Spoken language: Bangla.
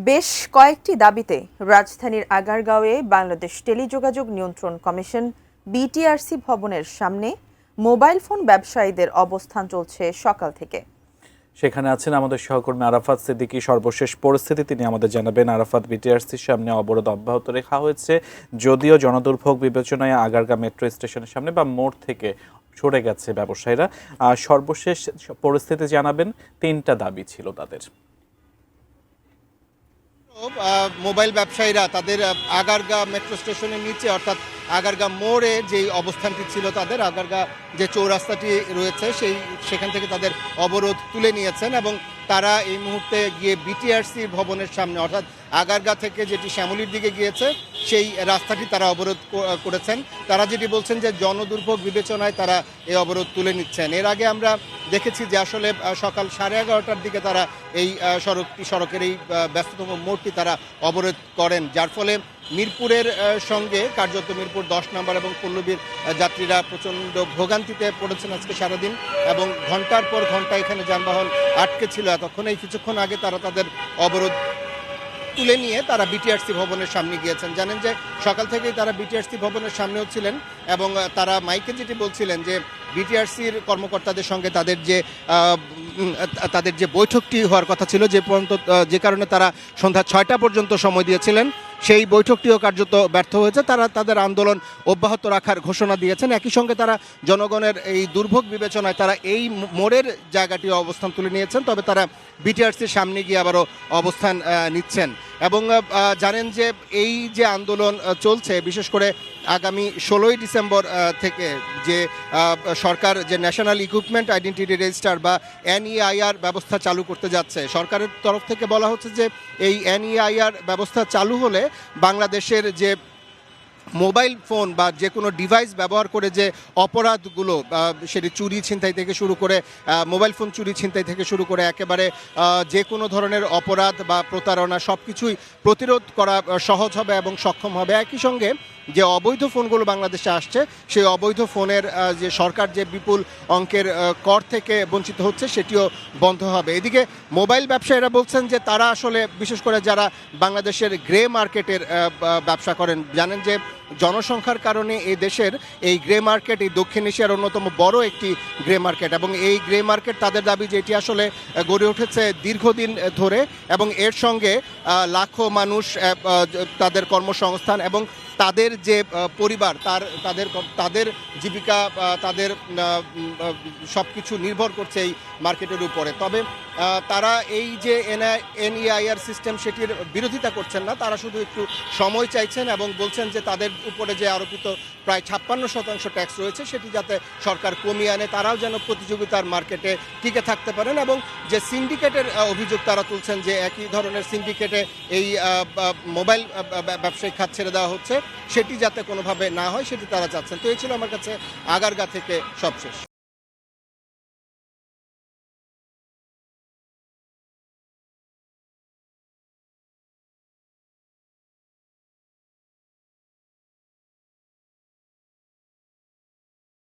বেশ কয়েকটি দাবিতে রাজধানীর আগারগাঁওয়ে বাংলাদেশ টেলিযোগাযোগ নিয়ন্ত্রণ কমিশন বিটিআরসি ভবনের সামনে মোবাইল ফোন ব্যবসায়ীদের অবস্থান চলছে সকাল থেকে। সেখানে আছেন আমাদের সহকর্মী আরাফাত সিদ্দিকী। সর্বশেষ পরিস্থিতি তিনি আমাদের জানাবেন। আরাফাত, বিটিআরসির সামনে অবরোধ অব্যাহত রাখা হয়েছে, যদিও জনদুর্ভোগ বিবেচনায় আগারগাঁও মেট্রো স্টেশনের সামনে বা মোড় থেকে সরে গেছে ব্যবসায়ীরা। সর্বশেষ পরিস্থিতি জানাবেন। 3টা দাবি ছিল তাদের। মোবাইল ব্যবসায়ীরা তাদের আগারগাঁও মেট্রো স্টেশনের নিচে অর্থাৎ আগারগাঁও মোড়ে যেই অবস্থানটি ছিল তাদের, আগারগাঁও যে চৌরাস্তাটি রয়েছে সেখান থেকে তাদের অবরোধ তুলে নিয়েছেন এবং তারা এই মুহূর্তে গিয়ে বিটিআরসি ভবনের সামনে অর্থাৎ আগারগাঁও থেকে যেটি শ্যামলীর দিকে গিয়েছে সেই রাস্তাটি তারা অবরোধ করেছেন। তারা যেটি বলছেন যে জনদুর্ভোগ বিবেচনায় তারা এই অবরোধ তুলে নিচ্ছেন। এর আগে আমরা দেখেছি যে আসলে সকাল 11:30টার দিকে তারা এই সড়কের এই ব্যস্ততম মোড়টি তারা অবরোধ করেন, যার ফলে মিরপুরের সঙ্গে কার্যত মিরপুর 10 নম্বর এবং পল্লবীর যাত্রীরা প্রচণ্ড ভোগান্তিতে পড়েছেন আজকে সারাদিন এবং ঘন্টার পর ঘন্টা এখানে যানবাহন আটকে ছিল। এতক্ষণ এই কিছুক্ষণ আগে তারা তাদের অবরোধ তুলে নিয়ে তারা বিটিআরসি ভবনের সামনে গিয়েছেন। জানেন যে সকাল থেকেই তারা বিটিআরসি ভবনের সামনেও ছিলেন এবং তারা মাইকে যেটি বলছিলেন যে বিটিআরসির কর্মকর্তাদের সঙ্গে তাদের যে বৈঠকটি হওয়ার কথা ছিল, যে কারণে তারা সন্ধ্যা 6টা পর্যন্ত সময় দিয়েছিলেন, সেই বৈঠকটিও কার্যত ব্যর্থ হয়েছে। তারা তাদের আন্দোলন অব্যাহত রাখার ঘোষণা দিয়েছেন। একই সঙ্গে তারা জনগণের এই দুর্ভোগ বিবেচনায় তারা এই মোড়ের জায়গাটি অবস্থান তুলে নিয়েছেন, তবে তারা বিটিআরসির সামনে গিয়ে আবারও অবস্থান নিচ্ছেন। এবং জানেন যে এই যে আন্দোলন চলছে, বিশেষ করে আগামী 16ই ডিসেম্বর থেকে যে সরকার যে ন্যাশনাল ইকুইপমেন্ট আইডেন্টিটি রেজিস্টার বা NEIR ব্যবস্থা চালু করতে যাচ্ছে, সরকারের তরফ থেকে বলা হচ্ছে যে এই NEIR ব্যবস্থা চালু হলে বাংলাদেশের যে মোবাইল ফোন বা যে কোনো ডিভাইস ব্যবহার করে যে অপরাধগুলো, সেটি চুরি ছিনতাই থেকে শুরু করে মোবাইল ফোন চুরি ছিনতাই থেকে শুরু করে একেবারে যে কোনো ধরনের অপরাধ বা প্রতারণা সব কিছুই প্রতিরোধ করা সহজ হবে এবং সক্ষম হবে। একই সঙ্গে যে অবৈধ ফোনগুলো বাংলাদেশে আসছে, সেই অবৈধ ফোনের যে সরকার যে বিপুল অঙ্কের কর থেকে বঞ্চিত হচ্ছে সেটিও বন্ধ হবে। এদিকে মোবাইল ব্যবসায়ীরা বলছেন যে তারা আসলে বিশেষ করে যারা বাংলাদেশের গ্রে মার্কেটের ব্যবসা করেন, জানেন যে জনসংখ্যার কারণে এই দেশের এই গ্রে মার্কেট এই দক্ষিণ এশিয়ার অন্যতম বড় একটি গ্রে মার্কেট এবং এই গ্রে মার্কেট তাদের দাবি যে এটি আসলে গড়ে উঠেছে দীর্ঘদিন ধরে এবং এর সঙ্গে লাখো মানুষ তাদের কর্মসংস্থান এবং তাদের যে পরিবার তাদের জীবিকা তাদের সব কিছু নির্ভর করছে এই মার্কেটের উপরে। তবে তারা এই যে NEIR সিস্টেম সেটির বিরোধিতা করছেন না, তারা শুধু একটু সময় চাইছেন এবং বলছেন যে তাদের উপরে যে আরোপিত প্রায় 56% ট্যাক্স রয়েছে সেটি যাতে সরকার কমিয়ে আনে, তারাও যেন প্রতিযোগিতার মার্কেটে টিকে থাকতে পারেন। এবং যে সিন্ডিকেটের অভিযোগ তারা তুলছেন যে একই ধরনের সিন্ডিকেটে এই মোবাইল ব্যবসায়িক খাত ছেড়ে দেওয়া হচ্ছে, সেটি যাতে কোনোভাবে না হয় সেটি তারা চাচ্ছেন। তো এই ছিল আমার কাছে আগারগাঁও থেকে সবশেষ।